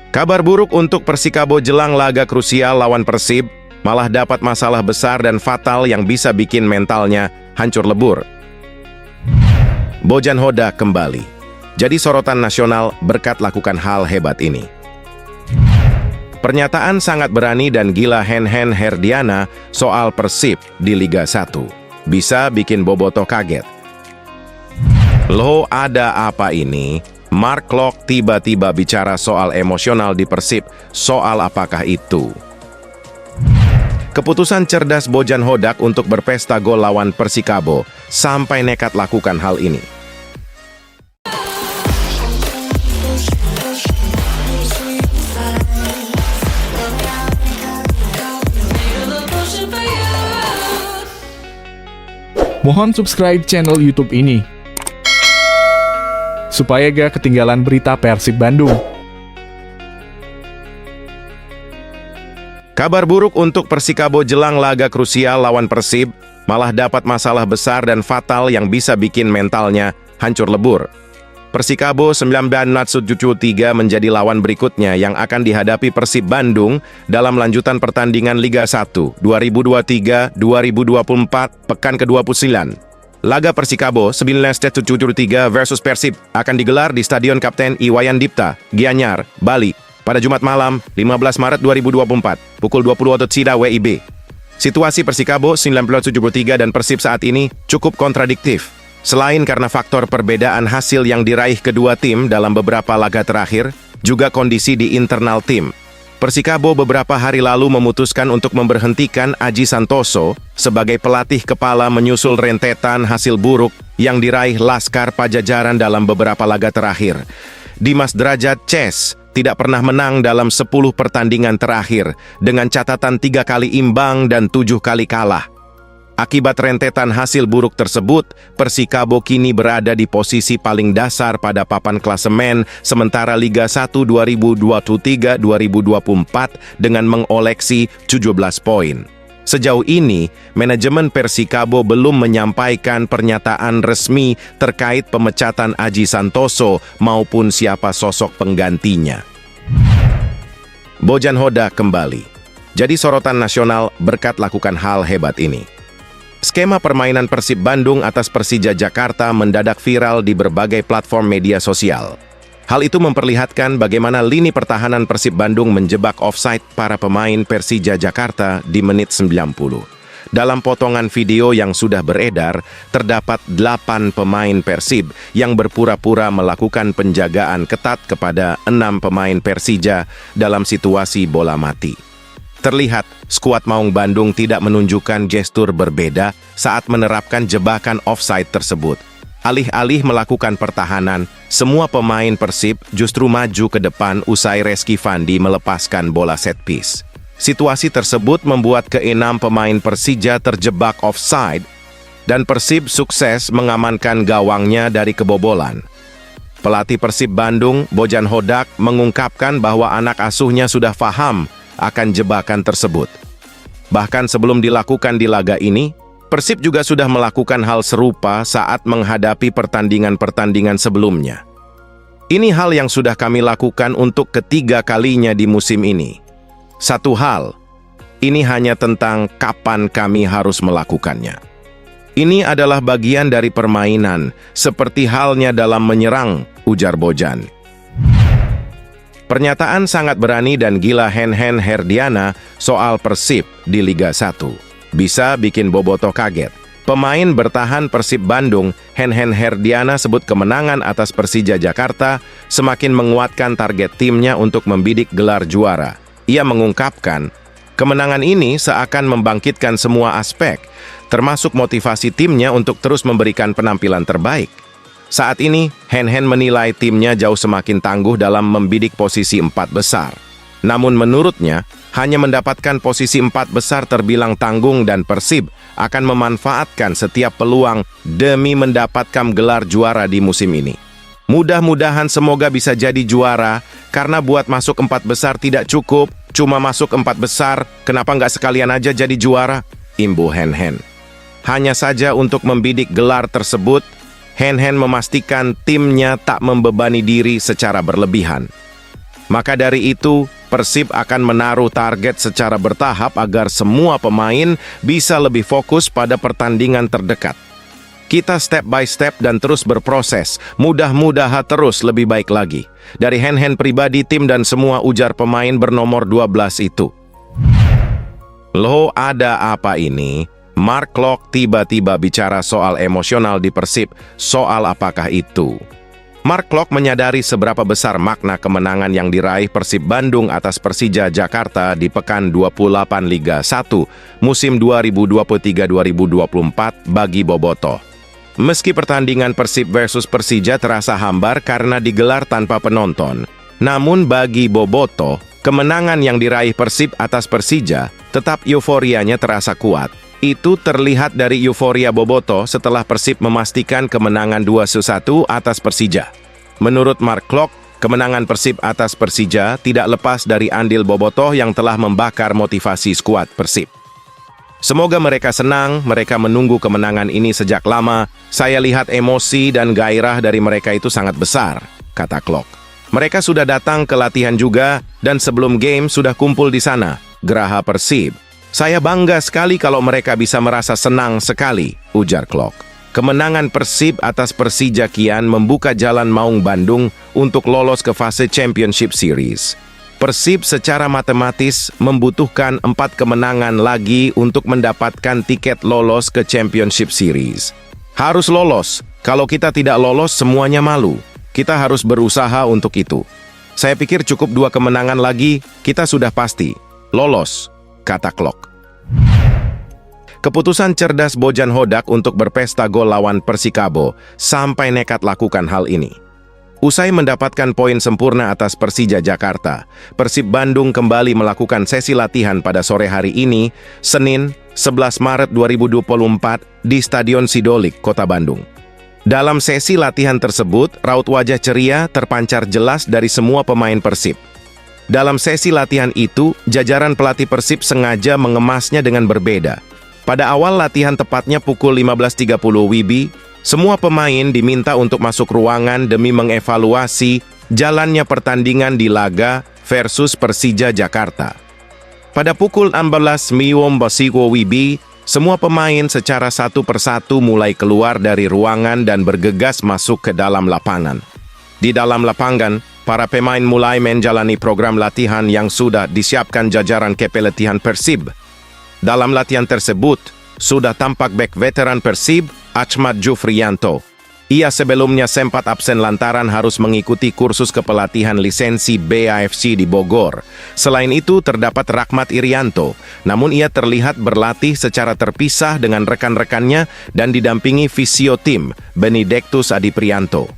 Kabar buruk untuk Persikabo jelang laga krusial lawan Persib, malah dapat masalah besar dan fatal yang bisa bikin mentalnya hancur lebur. Bojan Hodak kembali jadi sorotan nasional berkat lakukan hal hebat ini. Pernyataan sangat berani dan gila Hen-Hen Herdiana soal Persib di Liga 1 bisa bikin bobotoh kaget. Loh, ada apa ini? Mark Klok tiba-tiba bicara soal emosional di Persib, soal apakah itu? Keputusan cerdas Bojan Hodak untuk berpesta gol lawan Persikabo sampai nekat lakukan hal ini. Mohon subscribe channel YouTube ini supaya gak ketinggalan berita Persib Bandung. Kabar buruk untuk Persikabo jelang laga krusial lawan Persib, malah dapat masalah besar dan fatal yang bisa bikin mentalnya hancur lebur. Persikabo 1973 menjadi lawan berikutnya yang akan dihadapi Persib Bandung dalam lanjutan pertandingan Liga 1 2023-2024 pekan ke-29. Laga Persikabo 1973 versus Persib akan digelar di Stadion Kapten Iwayan Dipta, Gianyar, Bali, pada Jumat malam 15 Maret 2024, pukul 20 WIB. Situasi Persikabo 1973 dan Persib saat ini cukup kontradiktif. Selain karena faktor perbedaan hasil yang diraih kedua tim dalam beberapa laga terakhir, juga kondisi di internal tim. Persikabo beberapa hari lalu memutuskan untuk memberhentikan Aji Santoso sebagai pelatih kepala menyusul rentetan hasil buruk yang diraih Laskar Pajajaran dalam beberapa laga terakhir. Dimas Drajat Ces tidak pernah menang dalam 10 pertandingan terakhir dengan catatan 3 kali imbang dan 7 kali kalah. Akibat rentetan hasil buruk tersebut, Persikabo kini berada di posisi paling dasar pada papan klasemen sementara Liga 1 2023-2024 dengan mengoleksi 17 poin. Sejauh ini, manajemen Persikabo belum menyampaikan pernyataan resmi terkait pemecatan Aji Santoso maupun siapa sosok penggantinya. Bojan Hodak kembali jadi sorotan nasional berkat lakukan hal hebat ini. Skema permainan Persib Bandung atas Persija Jakarta mendadak viral di berbagai platform media sosial. Hal itu memperlihatkan bagaimana lini pertahanan Persib Bandung menjebak offside para pemain Persija Jakarta di menit 90. Dalam potongan video yang sudah beredar, terdapat 8 pemain Persib yang berpura-pura melakukan penjagaan ketat kepada 6 pemain Persija dalam situasi bola mati. Terlihat, skuad Maung Bandung tidak menunjukkan gestur berbeda saat menerapkan jebakan offside tersebut. Alih-alih melakukan pertahanan, semua pemain Persib justru maju ke depan usai Reski Fandi melepaskan bola set piece. Situasi tersebut membuat ke-6 pemain Persija terjebak offside dan Persib sukses mengamankan gawangnya dari kebobolan. Pelatih Persib Bandung, Bojan Hodak, mengungkapkan bahwa anak asuhnya sudah paham akan jebakan tersebut. Bahkan sebelum dilakukan di laga ini, Persib juga sudah melakukan hal serupa saat menghadapi pertandingan-pertandingan sebelumnya. Ini hal yang sudah kami lakukan untuk ketiga kalinya di musim ini. Satu hal, ini hanya tentang kapan kami harus melakukannya. Ini adalah bagian dari permainan, seperti halnya dalam menyerang, ujar Bojan. Pernyataan sangat berani dan gila Hen-Hen Herdiana soal Persib di Liga 1 bisa bikin bobotoh kaget. Pemain bertahan Persib Bandung, Hen-Hen Herdiana sebut kemenangan atas Persija Jakarta semakin menguatkan target timnya untuk membidik gelar juara. Ia mengungkapkan, kemenangan ini seakan membangkitkan semua aspek, termasuk motivasi timnya untuk terus memberikan penampilan terbaik. Saat ini, Hen-Hen menilai timnya jauh semakin tangguh dalam membidik posisi 4 besar. Namun menurutnya, hanya mendapatkan posisi 4 besar terbilang tanggung dan Persib akan memanfaatkan setiap peluang demi mendapatkan gelar juara di musim ini. Mudah-mudahan semoga bisa jadi juara, karena buat masuk 4 besar tidak cukup, cuma masuk 4 besar, kenapa nggak sekalian aja jadi juara? Imbu Hen-Hen. Hanya saja untuk membidik gelar tersebut, Hen-Hen memastikan timnya tak membebani diri secara berlebihan. Maka dari itu, Persib akan menaruh target secara bertahap agar semua pemain bisa lebih fokus pada pertandingan terdekat. Kita step by step dan terus berproses, mudah-mudahan terus lebih baik lagi. Dari hand-hand pribadi tim dan semua ujar pemain bernomor 12 itu. Loh, ada apa ini? Mark Klok tiba-tiba bicara soal emosional di Persib. Soal apakah itu? Mark Klok menyadari seberapa besar makna kemenangan yang diraih Persib Bandung atas Persija Jakarta di Pekan 28 Liga 1 musim 2023-2024 bagi Bobotoh. Meski pertandingan Persib versus Persija terasa hambar karena digelar tanpa penonton, namun bagi Bobotoh, kemenangan yang diraih Persib atas Persija tetap euforianya terasa kuat. Itu terlihat dari euforia Bobotoh setelah Persib memastikan kemenangan 2-1 atas Persija. Menurut Mark Klok, kemenangan Persib atas Persija tidak lepas dari andil Bobotoh yang telah membakar motivasi skuad Persib. Semoga mereka senang, mereka menunggu kemenangan ini sejak lama. Saya lihat emosi dan gairah dari mereka itu sangat besar, kata Klok. Mereka sudah datang ke latihan juga, dan sebelum game sudah kumpul di sana, Geraha Persib. Saya bangga sekali kalau mereka bisa merasa senang sekali, ujar Klok. Kemenangan Persib atas Persija kian membuka jalan Maung Bandung untuk lolos ke fase Championship Series. Persib secara matematis membutuhkan 4 kemenangan lagi untuk mendapatkan tiket lolos ke Championship Series. Harus lolos, kalau kita tidak lolos semuanya malu. Kita harus berusaha untuk itu. Saya pikir cukup 2 kemenangan lagi, kita sudah pasti lolos, kata Klok. Keputusan cerdas Bojan Hodak untuk berpesta gol lawan Persikabo sampai nekat lakukan hal ini. Usai mendapatkan poin sempurna atas Persija Jakarta, Persib Bandung kembali melakukan sesi latihan pada sore hari ini, Senin, 11 Maret 2024, di Stadion Sidolik, Kota Bandung. Dalam sesi latihan tersebut, raut wajah ceria terpancar jelas dari semua pemain Persib. Dalam sesi latihan itu, jajaran pelatih Persib sengaja mengemasnya dengan berbeda. Pada awal latihan tepatnya pukul 15.30 WIB, semua pemain diminta untuk masuk ruangan demi mengevaluasi jalannya pertandingan di laga versus Persija Jakarta. Pada pukul 16.00 WIB, semua pemain secara satu persatu mulai keluar dari ruangan dan bergegas masuk ke dalam lapangan. Di dalam lapangan, para pemain mulai menjalani program latihan yang sudah disiapkan jajaran kepelatihan Persib. Dalam latihan tersebut, sudah tampak bek veteran Persib, Achmad Jufrianto. Ia sebelumnya sempat absen lantaran harus mengikuti kursus kepelatihan lisensi BAFC di Bogor. Selain itu, terdapat Rahmat Irianto, namun ia terlihat berlatih secara terpisah dengan rekan-rekannya dan didampingi fisio tim, Benedictus Adiprianto.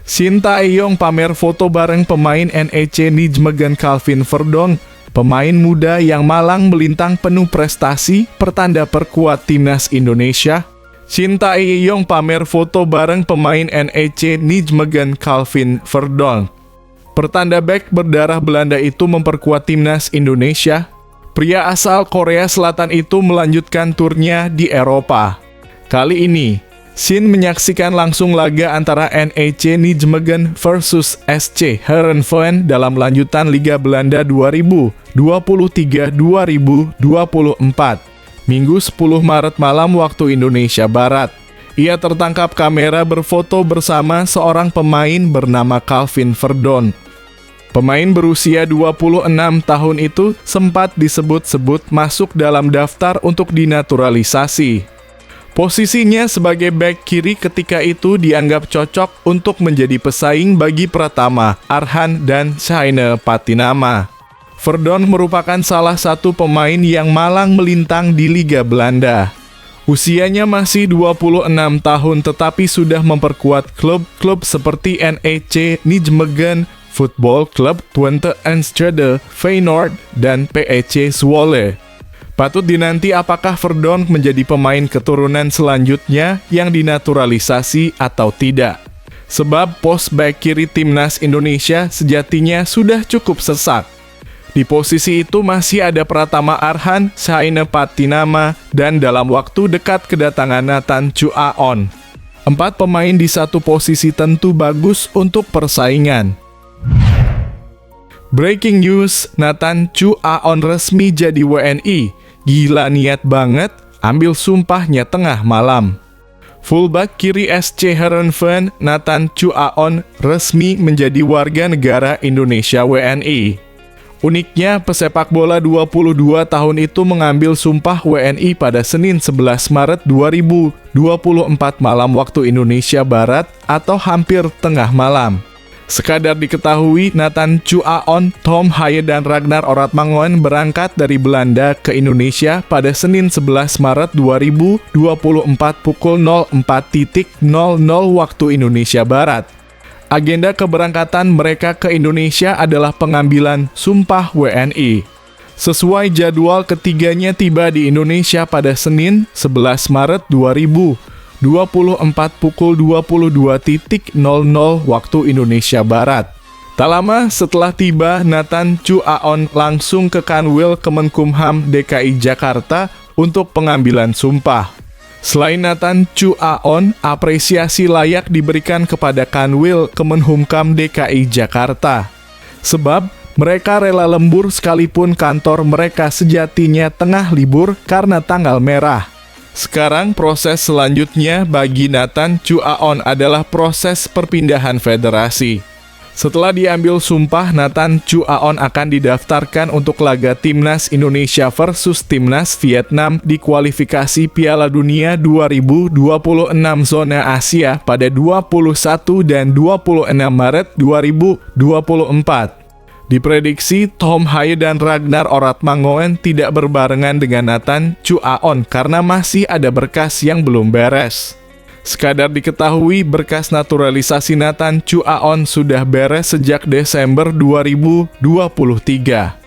Sintayong pamer foto bareng pemain NEC Nijmegen Calvin Verdonk. Pemain muda yang malang melintang penuh prestasi, pertanda perkuat timnas Indonesia. Sintayong pamer foto bareng pemain NEC Nijmegen Calvin Verdonk. Pertanda bek berdarah Belanda itu memperkuat timnas Indonesia. Pria asal Korea Selatan itu melanjutkan turnya di Eropa. Kali ini, Sin menyaksikan langsung laga antara NEC Nijmegen versus SC Heerenveen dalam lanjutan Liga Belanda 2023-2024. Minggu 10 Maret malam waktu Indonesia Barat. Ia tertangkap kamera berfoto bersama seorang pemain bernama Calvin Verdonk. Pemain berusia 26 tahun itu sempat disebut-sebut masuk dalam daftar untuk dinaturalisasi. Posisinya sebagai bek kiri ketika itu dianggap cocok untuk menjadi pesaing bagi Pratama, Arhan, dan Shaine Patinama. Verdonk merupakan salah satu pemain yang malang melintang di Liga Belanda. Usianya masih 26 tahun tetapi sudah memperkuat klub-klub seperti NEC Nijmegen Football Club, Twente Enschede, Feyenoord, dan PEC Zwolle. Patut dinanti apakah Verdonk menjadi pemain keturunan selanjutnya yang dinaturalisasi atau tidak. Sebab pos bek kiri timnas Indonesia sejatinya sudah cukup sesak. Di posisi itu masih ada Pratama Arhan, Shaine Patinama, dan dalam waktu dekat kedatangan Nathan Chuaon. 4 pemain di satu posisi tentu bagus untuk persaingan. Breaking news, Nathan Chu Aon resmi jadi WNI. Gila niat banget, ambil sumpahnya tengah malam. Fullback kiri SC Heerenveen, Nathan Chu Aon resmi menjadi warga negara Indonesia WNI. Uniknya, pesepak bola 22 tahun itu mengambil sumpah WNI pada Senin 11 Maret 2024 malam waktu Indonesia Barat atau hampir tengah malam. Sekadar diketahui, Nathan Chu Aon, Tom Haye dan Ragnar Oratmangoen berangkat dari Belanda ke Indonesia pada Senin 11 Maret 2024 pukul 04.00 waktu Indonesia Barat. Agenda keberangkatan mereka ke Indonesia adalah pengambilan sumpah WNI. Sesuai jadwal, ketiganya tiba di Indonesia pada Senin 11 Maret 2024 pukul 22.00 waktu Indonesia Barat. Tak lama setelah tiba, Nathan Chu Aon langsung ke Kanwil Kemenkumham DKI Jakarta untuk pengambilan sumpah. Selain Nathan Chu Aon, apresiasi layak diberikan kepada Kanwil Kemenkumham DKI Jakarta. Sebab mereka rela lembur sekalipun kantor mereka sejatinya tengah libur karena tanggal merah. Sekarang proses selanjutnya bagi Nathan Chu Aon adalah proses perpindahan federasi. Setelah diambil sumpah, Nathan Chu Aon akan didaftarkan untuk laga Timnas Indonesia versus Timnas Vietnam di kualifikasi Piala Dunia 2026 zona Asia pada 21 dan 26 Maret 2024. Diprediksi Tom Haye dan Ragnar Oratmangoen tidak berbarengan dengan Nathan Chu Aon karena masih ada berkas yang belum beres. Sekadar diketahui, berkas naturalisasi Nathan Chu Aon sudah beres sejak Desember 2023.